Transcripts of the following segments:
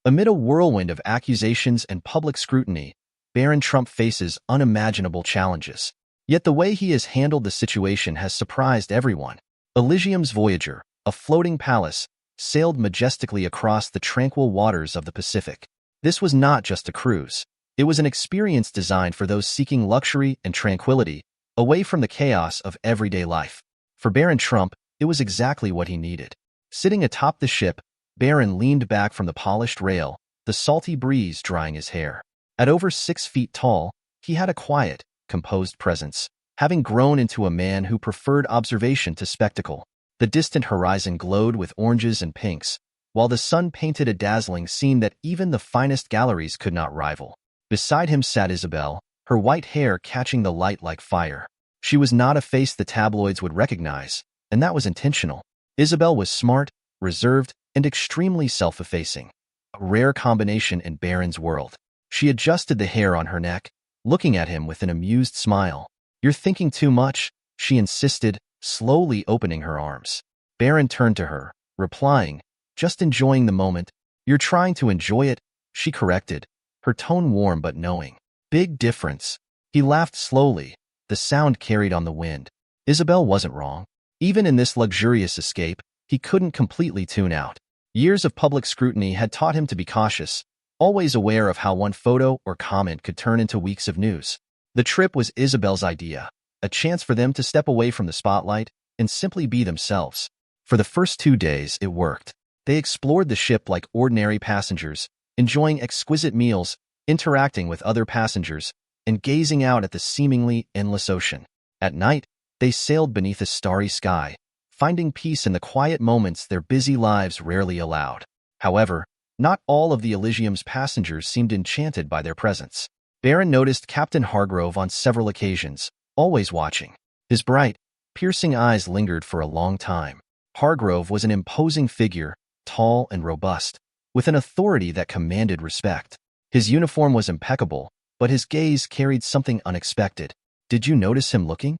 Amid a whirlwind of accusations and public scrutiny, Baron Trump faces unimaginable challenges. Yet the way he has handled the situation has surprised everyone. Elysium's Voyager, a floating palace, sailed majestically across the tranquil waters of the Pacific. This was not just a cruise. It was an experience designed for those seeking luxury and tranquility, away from the chaos of everyday life. For Baron Trump, it was exactly what he needed. Sitting atop the ship, Baron leaned back from the polished rail, the salty breeze drying his hair. At over 6 feet tall, he had a quiet, composed presence, having grown into a man who preferred observation to spectacle. The distant horizon glowed with oranges and pinks, while the sun painted a dazzling scene that even the finest galleries could not rival. Beside him sat Isabel, her white hair catching the light like fire. She was not a face the tabloids would recognize, and that was intentional. Isabel was smart, reserved, and extremely self-effacing, a rare combination in Baron's world. She adjusted the hair on her neck, looking at him with an amused smile. "You're thinking too much," she insisted, slowly opening her arms. Baron turned to her, replying, "Just enjoying the moment." "You're trying to enjoy it," she corrected, her tone warm but knowing. "Big difference." He laughed slowly, the sound carried on the wind. Isabel wasn't wrong. Even in this luxurious escape, he couldn't completely tune out. Years of public scrutiny had taught him to be cautious, always aware of how one photo or comment could turn into weeks of news. The trip was Isabel's idea, a chance for them to step away from the spotlight and simply be themselves. For the first 2 days, it worked. They explored the ship like ordinary passengers, enjoying exquisite meals, interacting with other passengers, and gazing out at the seemingly endless ocean. At night, they sailed beneath a starry sky, finding peace in the quiet moments their busy lives rarely allowed. However, not all of the Elysium's passengers seemed enchanted by their presence. Baron noticed Captain Hargrove on several occasions, always watching. His bright, piercing eyes lingered for a long time. Hargrove was an imposing figure, tall and robust, with an authority that commanded respect. His uniform was impeccable, but his gaze carried something unexpected. "Did you notice him looking?"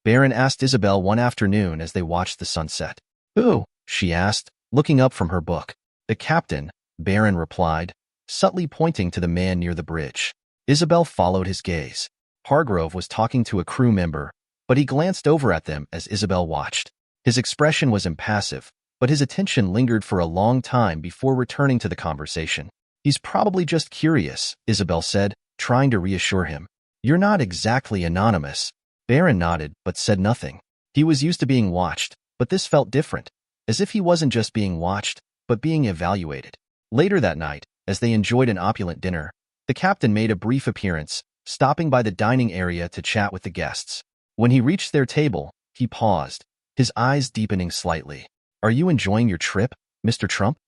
Baron asked Isabel one afternoon as they watched the sunset. "Who?" she asked, looking up from her book. "The captain," Baron replied, subtly pointing to the man near the bridge. Isabel followed his gaze. Hargrove was talking to a crew member, but he glanced over at them as Isabel watched. His expression was impassive, but his attention lingered for a long time before returning to the conversation. "He's probably just curious," Isabel said, trying to reassure him. "You're not exactly anonymous." Baron nodded, but said nothing. He was used to being watched, but this felt different, as if he wasn't just being watched, but being evaluated. Later that night, as they enjoyed an opulent dinner, the captain made a brief appearance, stopping by the dining area to chat with the guests. When he reached their table, he paused, his eyes deepening slightly. "Are you enjoying your trip, Mr. Trump?"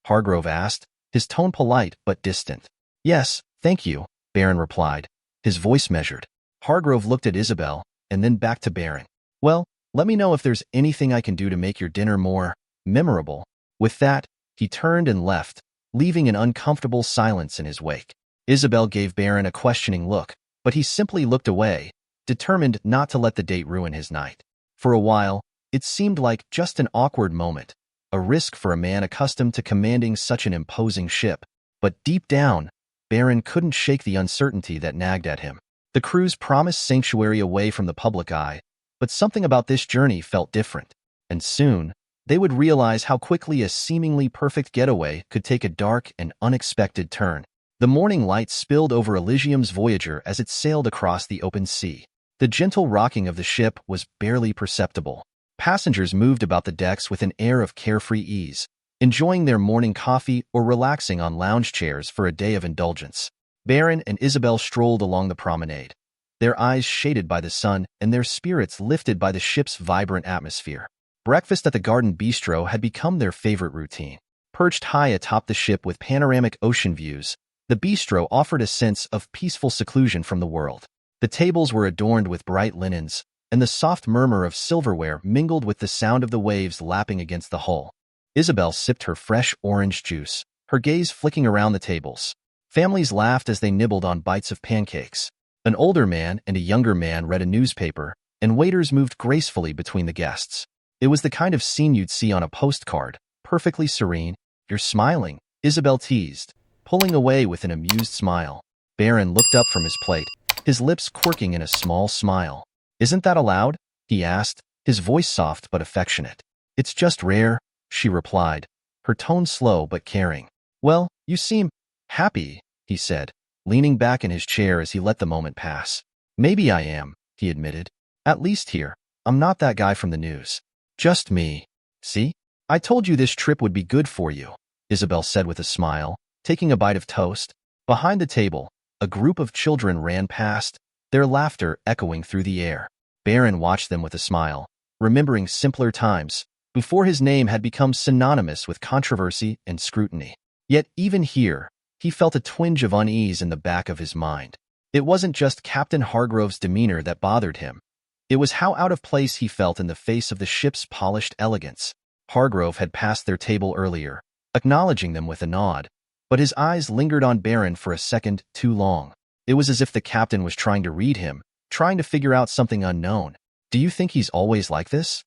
Hargrove asked, his tone polite but distant. "Yes, thank you," Baron replied, his voice measured. Hargrove looked at Isabel, and then back to Baron. "Well, let me know if there's anything I can do to make your dinner more memorable." With that, he turned and left, leaving an uncomfortable silence in his wake. Isabel gave Baron a questioning look, but he simply looked away, determined not to let the date ruin his night. For a while, it seemed like just an awkward moment, a risk for a man accustomed to commanding such an imposing ship. But deep down, Baron couldn't shake the uncertainty that nagged at him. The cruise promised sanctuary away from the public eye, but something about this journey felt different. And soon, they would realize how quickly a seemingly perfect getaway could take a dark and unexpected turn. The morning light spilled over Elysium's Voyager as it sailed across the open sea. The gentle rocking of the ship was barely perceptible. Passengers moved about the decks with an air of carefree ease, enjoying their morning coffee or relaxing on lounge chairs for a day of indulgence. Baron and Isabel strolled along the promenade, their eyes shaded by the sun and their spirits lifted by the ship's vibrant atmosphere. Breakfast at the Garden Bistro had become their favorite routine. Perched high atop the ship with panoramic ocean views, the bistro offered a sense of peaceful seclusion from the world. The tables were adorned with bright linens, and the soft murmur of silverware mingled with the sound of the waves lapping against the hull. Isabel sipped her fresh orange juice, her gaze flicking around the tables. Families laughed as they nibbled on bites of pancakes. An older man and a younger man read a newspaper, and waiters moved gracefully between the guests. It was the kind of scene you'd see on a postcard, perfectly serene. "You're smiling," Isabel teased, pulling away with an amused smile. Baron looked up from his plate, his lips quirking in a small smile. "Isn't that allowed?" he asked, his voice soft but affectionate. "It's just rare," she replied, her tone slow but caring. "Well, you seem happy," he said, leaning back in his chair as he let the moment pass. "Maybe I am," he admitted. "At least here, I'm not that guy from the news. Just me. See? I told you this trip would be good for you," Isabel said with a smile, taking a bite of toast. Behind the table, a group of children ran past, their laughter echoing through the air. Baron watched them with a smile, remembering simpler times, before his name had become synonymous with controversy and scrutiny. Yet even here, he felt a twinge of unease in the back of his mind. It wasn't just Captain Hargrove's demeanor that bothered him. It was how out of place he felt in the face of the ship's polished elegance. Hargrove had passed their table earlier, acknowledging them with a nod, but his eyes lingered on Baron for a second too long. It was as if the captain was trying to read him, trying to figure out something unknown. "Do you think he's always like this?"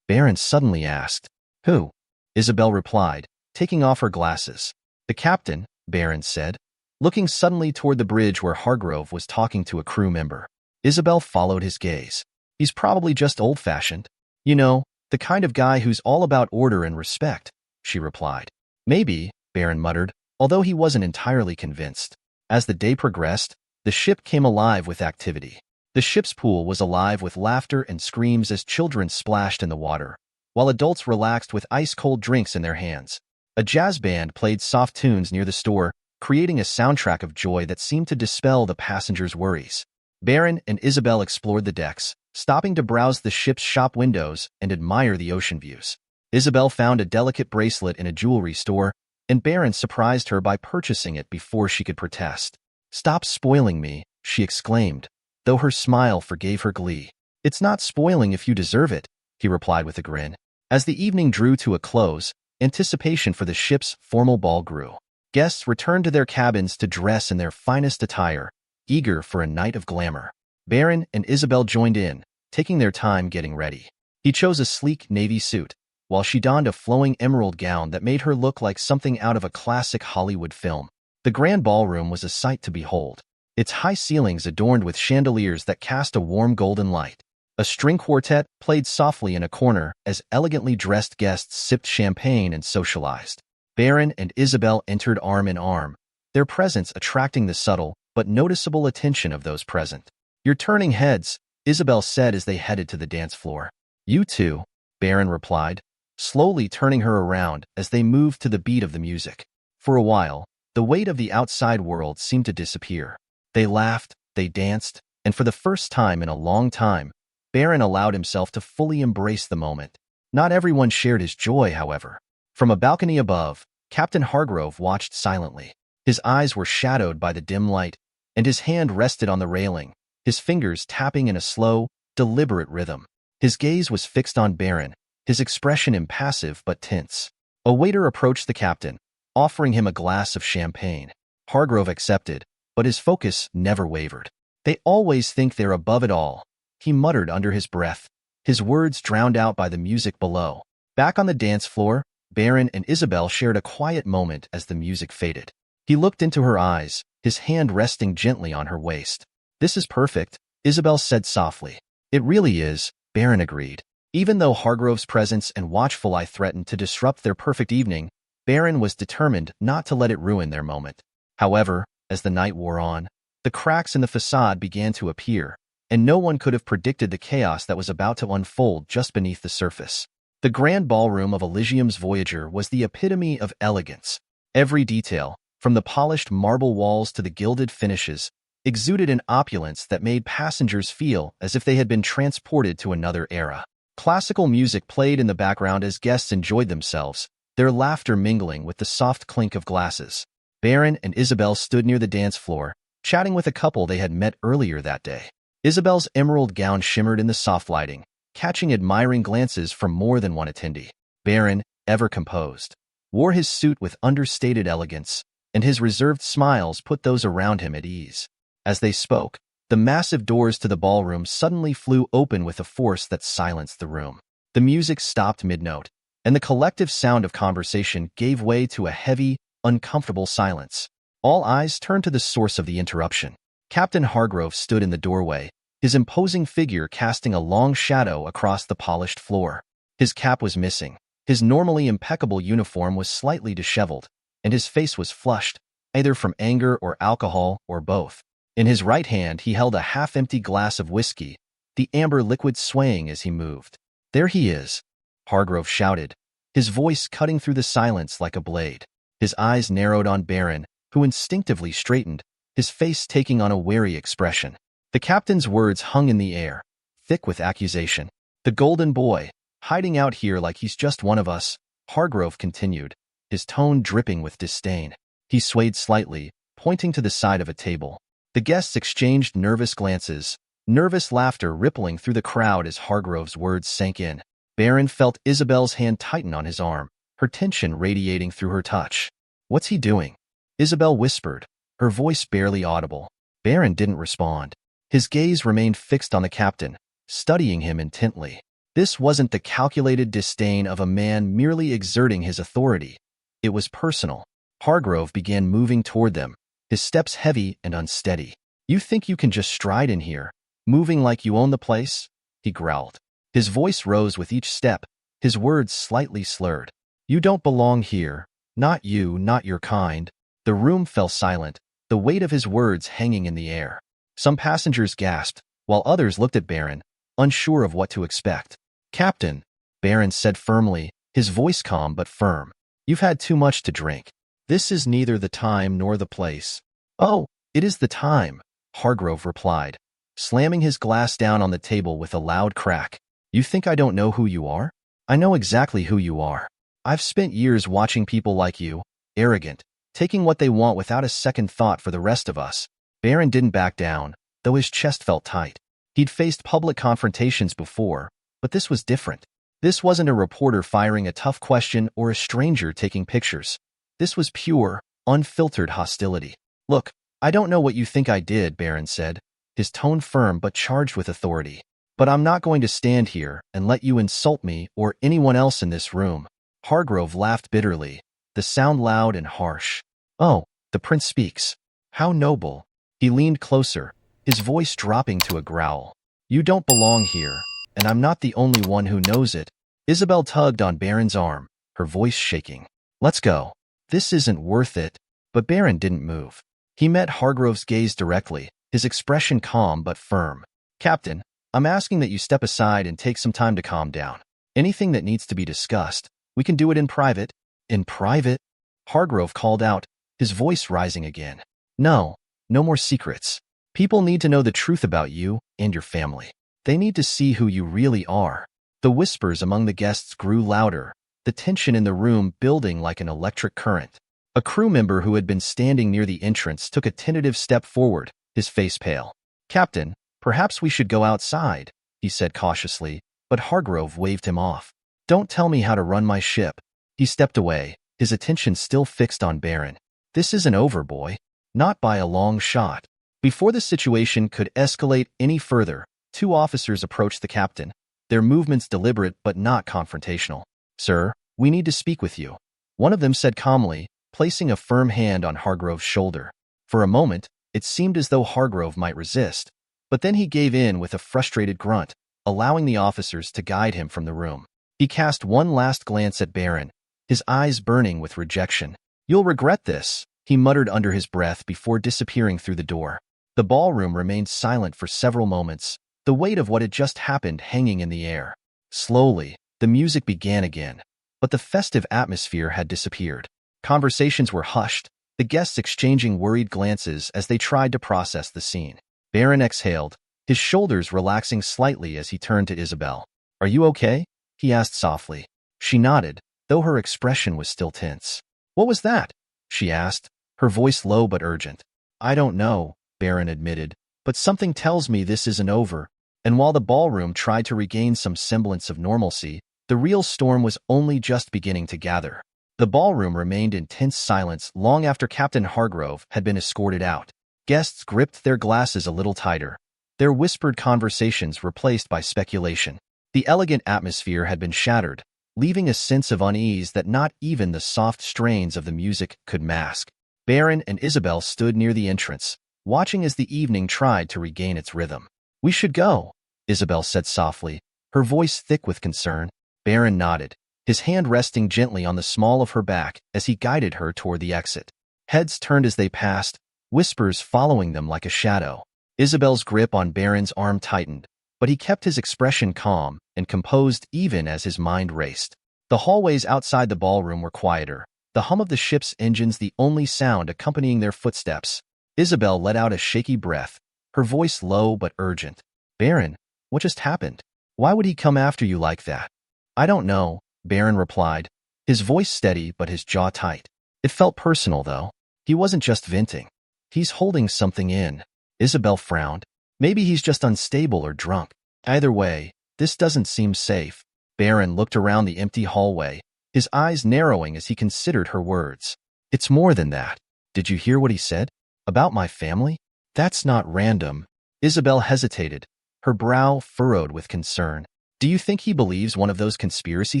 Baron suddenly asked. "Who?" Isabel replied, taking off her glasses. "The captain," Baron said, looking suddenly toward the bridge where Hargrove was talking to a crew member. Isabel followed his gaze. "He's probably just old-fashioned. You know, the kind of guy who's all about order and respect," she replied. "Maybe," Baron muttered, although he wasn't entirely convinced. As the day progressed, the ship came alive with activity. The ship's pool was alive with laughter and screams as children splashed in the water, while adults relaxed with ice-cold drinks in their hands. A jazz band played soft tunes near the store, creating a soundtrack of joy that seemed to dispel the passengers' worries. Baron and Isabel explored the decks, stopping to browse the ship's shop windows and admire the ocean views. Isabel found a delicate bracelet in a jewelry store, and Baron surprised her by purchasing it before she could protest. "Stop spoiling me," she exclaimed, though her smile forgave her glee. "It's not spoiling if you deserve it," he replied with a grin. As the evening drew to a close, anticipation for the ship's formal ball grew. Guests returned to their cabins to dress in their finest attire, eager for a night of glamour. Baron and Isabel joined in, taking their time getting ready. He chose a sleek navy suit, while she donned a flowing emerald gown that made her look like something out of a classic Hollywood film. The grand ballroom was a sight to behold, its high ceilings adorned with chandeliers that cast a warm golden light. A string quartet played softly in a corner as elegantly dressed guests sipped champagne and socialized. Baron and Isabel entered arm in arm, their presence attracting the subtle but noticeable attention of those present. "You're turning heads," Isabel said as they headed to the dance floor. "You too," Baron replied, slowly turning her around as they moved to the beat of the music. For a while, the weight of the outside world seemed to disappear. They laughed, they danced, and for the first time in a long time, Baron allowed himself to fully embrace the moment. Not everyone shared his joy, however. From a balcony above, Captain Hargrove watched silently. His eyes were shadowed by the dim light, and his hand rested on the railing, his fingers tapping in a slow, deliberate rhythm. His gaze was fixed on Baron, his expression impassive but tense. A waiter approached the captain, offering him a glass of champagne. Hargrove accepted, but his focus never wavered. "They always think they're above it all," he muttered under his breath, his words drowned out by the music below. Back on the dance floor, Baron and Isabel shared a quiet moment as the music faded. He looked into her eyes, his hand resting gently on her waist. "This is perfect," Isabel said softly. "It really is," Baron agreed. Even though Hargrove's presence and watchful eye threatened to disrupt their perfect evening, Baron was determined not to let it ruin their moment. However, as the night wore on, the cracks in the facade began to appear, and no one could have predicted the chaos that was about to unfold just beneath the surface. The grand ballroom of Elysium's Voyager was the epitome of elegance. Every detail, from the polished marble walls to the gilded finishes, exuded an opulence that made passengers feel as if they had been transported to another era. Classical music played in the background as guests enjoyed themselves, their laughter mingling with the soft clink of glasses. Baron and Isabel stood near the dance floor, chatting with a couple they had met earlier that day. Isabel's emerald gown shimmered in the soft lighting, catching admiring glances from more than one attendee. Baron, ever composed, wore his suit with understated elegance, and his reserved smiles put those around him at ease. As they spoke, the massive doors to the ballroom suddenly flew open with a force that silenced the room. The music stopped mid-note, and the collective sound of conversation gave way to a heavy, uncomfortable silence. All eyes turned to the source of the interruption. Captain Hargrove stood in the doorway, his imposing figure casting a long shadow across the polished floor. His cap was missing, his normally impeccable uniform was slightly disheveled, and his face was flushed, either from anger or alcohol or both. In his right hand he held a half-empty glass of whiskey, the amber liquid swaying as he moved. "There he is," Hargrove shouted, his voice cutting through the silence like a blade. His eyes narrowed on Baron, who instinctively straightened, his face taking on a wary expression. The captain's words hung in the air, thick with accusation. "The golden boy, hiding out here like he's just one of us," Hargrove continued, his tone dripping with disdain. He swayed slightly, pointing to the side of a table. The guests exchanged nervous glances, nervous laughter rippling through the crowd as Hargrove's words sank in. Baron felt Isabel's hand tighten on his arm, her tension radiating through her touch. "What's he doing?" Isabel whispered, her voice barely audible. Baron didn't respond. His gaze remained fixed on the captain, studying him intently. This wasn't the calculated disdain of a man merely exerting his authority. It was personal. Hargrove began moving toward them, his steps heavy and unsteady. "You think you can just stride in here, moving like you own the place?" he growled. His voice rose with each step, his words slightly slurred. "You don't belong here. Not you, not your kind." The room fell silent, the weight of his words hanging in the air. Some passengers gasped, while others looked at Baron, unsure of what to expect. "Captain," Baron said firmly, his voice calm but firm, "you've had too much to drink. This is neither the time nor the place." "Oh, it is the time," Hargrove replied, slamming his glass down on the table with a loud crack. "You think I don't know who you are? I know exactly who you are. I've spent years watching people like you, arrogant, taking what they want without a second thought for the rest of us." Baron didn't back down, though his chest felt tight. He'd faced public confrontations before, but this was different. This wasn't a reporter firing a tough question or a stranger taking pictures. This was pure, unfiltered hostility. "Look, I don't know what you think I did," Baron said, his tone firm but charged with authority. "But I'm not going to stand here and let you insult me or anyone else in this room." Hargrove laughed bitterly, the sound loud and harsh. "Oh, the prince speaks. How noble." He leaned closer, his voice dropping to a growl. "You don't belong here, and I'm not the only one who knows it." Isabel tugged on Baron's arm, her voice shaking. "Let's go. This isn't worth it." But Baron didn't move. He met Hargrove's gaze directly, his expression calm but firm. "Captain, I'm asking that you step aside and take some time to calm down. Anything that needs to be discussed, we can do it in private." "In private?" Hargrove called out, his voice rising again. "No, no more secrets. People need to know the truth about you and your family. They need to see who you really are." The whispers among the guests grew louder, the tension in the room building like an electric current. A crew member who had been standing near the entrance took a tentative step forward, his face pale. "Captain, perhaps we should go outside," he said cautiously, but Hargrove waved him off. "Don't tell me how to run my ship." He stepped away, his attention still fixed on Baron. "This isn't over, boy. Not by a long shot." Before the situation could escalate any further, two officers approached the captain, their movements deliberate but not confrontational. "Sir, we need to speak with you," one of them said calmly, placing a firm hand on Hargrove's shoulder. For a moment, it seemed as though Hargrove might resist, but then he gave in with a frustrated grunt, allowing the officers to guide him from the room. He cast one last glance at Baron, his eyes burning with rejection. "You'll regret this," he muttered under his breath before disappearing through the door. The ballroom remained silent for several moments, the weight of what had just happened hanging in the air. Slowly, the music began again, but the festive atmosphere had disappeared. Conversations were hushed, the guests exchanging worried glances as they tried to process the scene. Baron exhaled, his shoulders relaxing slightly as he turned to Isabel. "Are you okay?" he asked softly. She nodded, though her expression was still tense. "What was that?" she asked, her voice low but urgent. "I don't know," Baron admitted, "but something tells me this isn't over." And while the ballroom tried to regain some semblance of normalcy, the real storm was only just beginning to gather. The ballroom remained in tense silence long after Captain Hargrove had been escorted out. Guests gripped their glasses a little tighter, their whispered conversations replaced by speculation. The elegant atmosphere had been shattered, leaving a sense of unease that not even the soft strains of the music could mask. Baron and Isabel stood near the entrance, watching as the evening tried to regain its rhythm. "We should go," Isabel said softly, her voice thick with concern. Baron nodded, his hand resting gently on the small of her back as he guided her toward the exit. Heads turned as they passed, whispers following them like a shadow. Isabel's grip on Baron's arm tightened, but he kept his expression calm and composed even as his mind raced. The hallways outside the ballroom were quieter, the hum of the ship's engines the only sound accompanying their footsteps. Isabel let out a shaky breath, her voice low but urgent. "Baron, what just happened? Why would he come after you like that?" "I don't know," Baron replied, his voice steady but his jaw tight. It felt personal, though. He wasn't just venting. He's holding something in. Isabel frowned. Maybe he's just unstable or drunk. Either way, this doesn't seem safe. Baron looked around the empty hallway, his eyes narrowing as he considered her words. "It's more than that. Did you hear what he said? About my family? That's not random." Isabel hesitated, her brow furrowed with concern. "Do you think he believes one of those conspiracy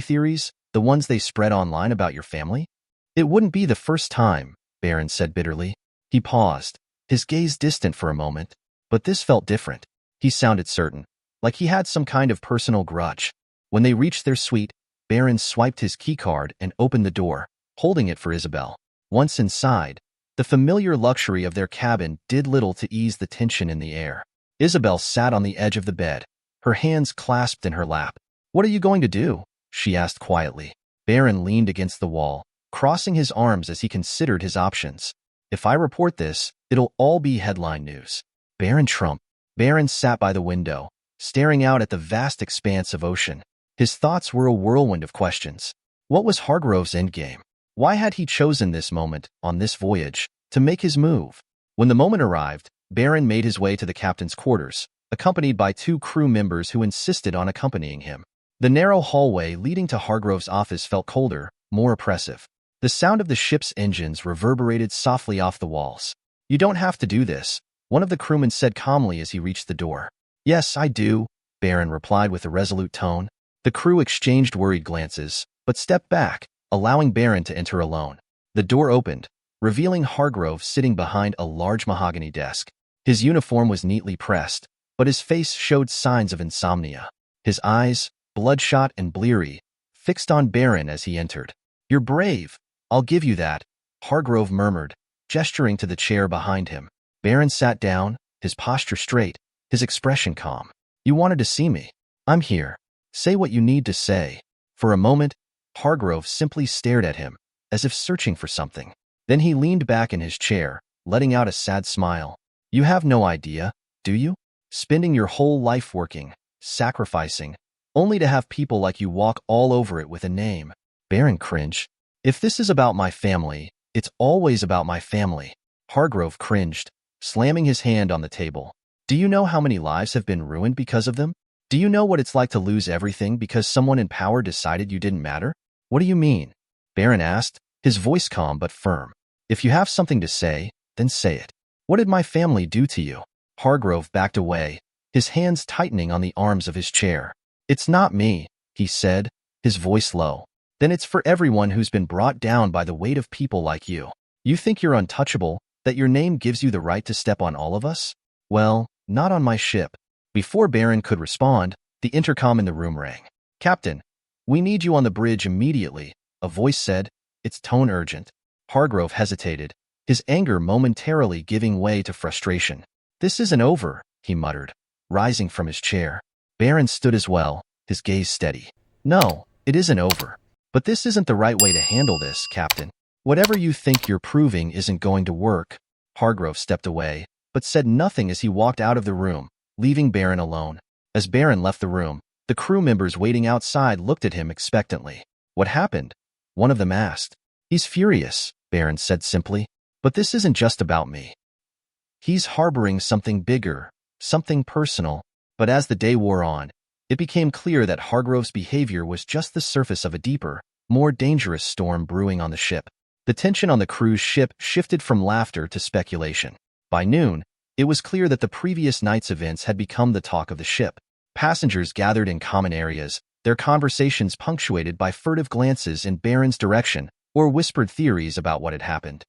theories, the ones they spread online about your family?" "It wouldn't be the first time," Baron said bitterly. He paused, his gaze distant for a moment, but this felt different. He sounded certain, like he had some kind of personal grudge. When they reached their suite, Baron swiped his keycard and opened the door, holding it for Isabel. Once inside, the familiar luxury of their cabin did little to ease the tension in the air. Isabel sat on the edge of the bed, her hands clasped in her lap. "What are you going to do?" she asked quietly. Baron leaned against the wall, crossing his arms as he considered his options. "If I report this, it'll all be headline news." Baron Trump. Baron sat by the window, staring out at the vast expanse of ocean. His thoughts were a whirlwind of questions. What was Hargrove's endgame? Why had he chosen this moment, on this voyage, to make his move? When the moment arrived, Baron made his way to the captain's quarters, accompanied by 2 crew members who insisted on accompanying him. The narrow hallway leading to Hargrove's office felt colder, more oppressive. The sound of the ship's engines reverberated softly off the walls. "You don't have to do this," one of the crewmen said calmly as he reached the door. "Yes, I do," Baron replied with a resolute tone. The crew exchanged worried glances, but stepped back, allowing Baron to enter alone. The door opened, revealing Hargrove sitting behind a large mahogany desk. His uniform was neatly pressed, but his face showed signs of insomnia. His eyes, bloodshot and bleary, fixed on Baron as he entered. "You're brave, I'll give you that," Hargrove murmured, gesturing to the chair behind him. Baron sat down, his posture straight, his expression calm. "You wanted to see me. I'm here. Say what you need to say." For a moment, Hargrove simply stared at him, as if searching for something. Then he leaned back in his chair, letting out a sad smile. "You have no idea, do you? Spending your whole life working, sacrificing, only to have people like you walk all over it with a name." Baron cringed. "If this is about my family, it's always about my family." Hargrove cringed, slamming his hand on the table. "Do you know how many lives have been ruined because of them? Do you know what it's like to lose everything because someone in power decided you didn't matter?" "What do you mean?" Baron asked, his voice calm but firm. "If you have something to say, then say it. What did my family do to you?" Hargrove backed away, his hands tightening on the arms of his chair. "It's not me," he said, his voice low. "Then it's for everyone who's been brought down by the weight of people like you. You think you're untouchable, that your name gives you the right to step on all of us? Well, not on my ship." Before Baron could respond, the intercom in the room rang. "Captain, we need you on the bridge immediately," a voice said, its tone urgent. Hargrove hesitated, his anger momentarily giving way to frustration. "This isn't over," he muttered, rising from his chair. Baron stood as well, his gaze steady. "No, it isn't over. But this isn't the right way to handle this, Captain. Whatever you think you're proving isn't going to work." Hargrove stepped away, but said nothing as he walked out of the room, leaving Baron alone. As Baron left the room, the crew members waiting outside looked at him expectantly. "What happened?" one of them asked. "He's furious," Baron said simply. "But this isn't just about me. He's harboring something bigger, something personal." But as the day wore on, it became clear that Hargrove's behavior was just the surface of a deeper, more dangerous storm brewing on the ship. The tension on the cruise ship shifted from laughter to speculation. By noon, it was clear that the previous night's events had become the talk of the ship. Passengers gathered in common areas, their conversations punctuated by furtive glances in Baron's direction or whispered theories about what had happened.